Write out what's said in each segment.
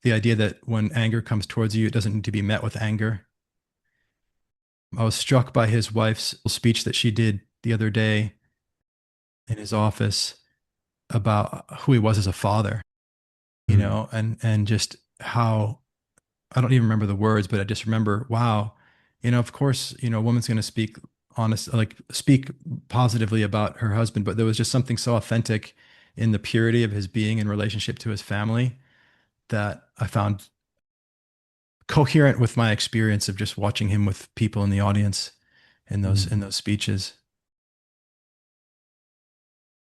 the idea that when anger comes towards you, it doesn't need to be met with anger. I was struck by his wife's speech that she did the other day in his office about who he was as a father, Mm. and just how I don't even remember the words, but I just remember, wow, of course, a woman's going to speak honest, like speak positively about her husband, but there was just something so authentic in the purity of his being in relationship to his family that I found coherent with my experience of just watching him with people in the audience in those Mm. in those speeches.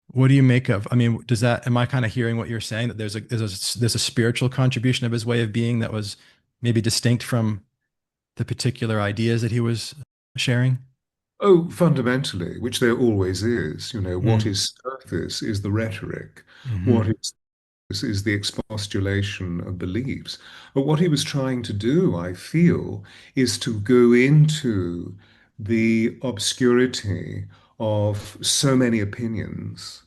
What do you make of? I mean, am I kind of hearing what you're saying that there's a spiritual contribution of his way of being that was maybe distinct from the particular ideas that he was sharing? Oh, fundamentally, which there always is, what Mm, is surface is the rhetoric. hmm What is the expostulation of beliefs. But what he was trying to do, I feel, is to go into the obscurity of so many opinions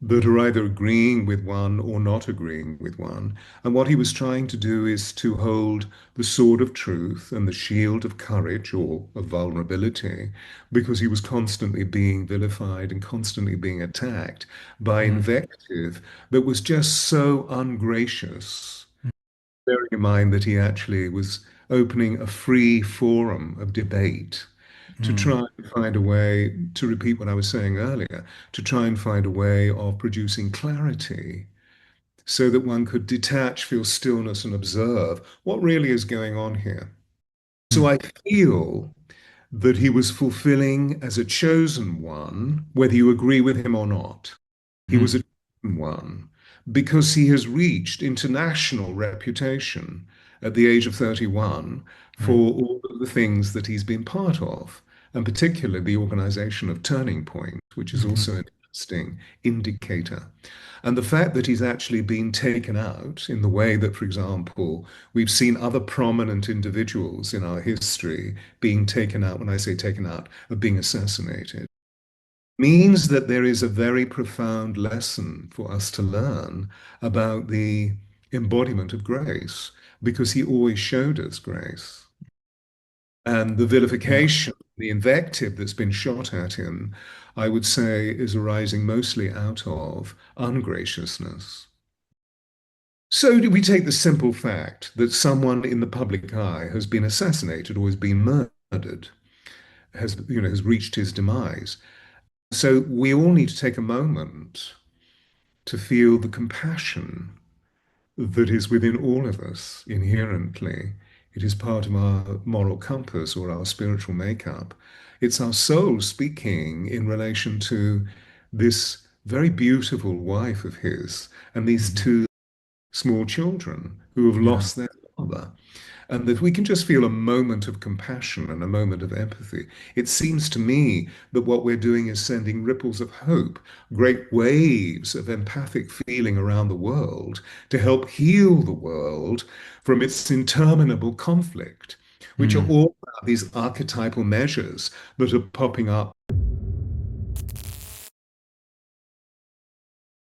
that are either agreeing with one or not agreeing with one. And what he was trying to do is to hold the sword of truth and the shield of courage or of vulnerability, because he was constantly being vilified and constantly being attacked by mm, invective that was just so ungracious. Bearing in mind that he actually was opening a free forum of debate to mm, try and find a way, to repeat what I was saying earlier, to try and find a way of producing clarity so that one could detach, feel stillness, and observe what really is going on here. So mm, I feel that he was fulfilling as a chosen one, whether you agree with him or not. He mm. was a chosen one because he has reached international reputation at the age of 31 Right. for all of the things that he's been part of, and particularly the organization of Turning Point, which is Hmm. also an interesting indicator. And the fact that he's actually been taken out in the way that, for example, we've seen other prominent individuals in our history being taken out, when I say taken out, of being assassinated, means that there is a very profound lesson for us to learn about the embodiment of grace, because he always showed us grace. And the Yeah. vilification, the invective that's been shot at him, I would say is arising mostly out of ungraciousness. So do we take the simple fact that someone in the public eye has been assassinated or has been murdered, has reached his demise. So we all need to take a moment to feel the compassion that is within all of us inherently. It is part of our moral compass or our spiritual makeup. It's our soul speaking in relation to this very beautiful wife of his and these Hmm. two small children who have Yeah. lost their father. And that we can just feel a moment of compassion and a moment of empathy. It seems to me that what we're doing is sending ripples of hope, great waves of empathic feeling around the world to help heal the world from its interminable conflict, which are Mm, all about these archetypal measures that are popping up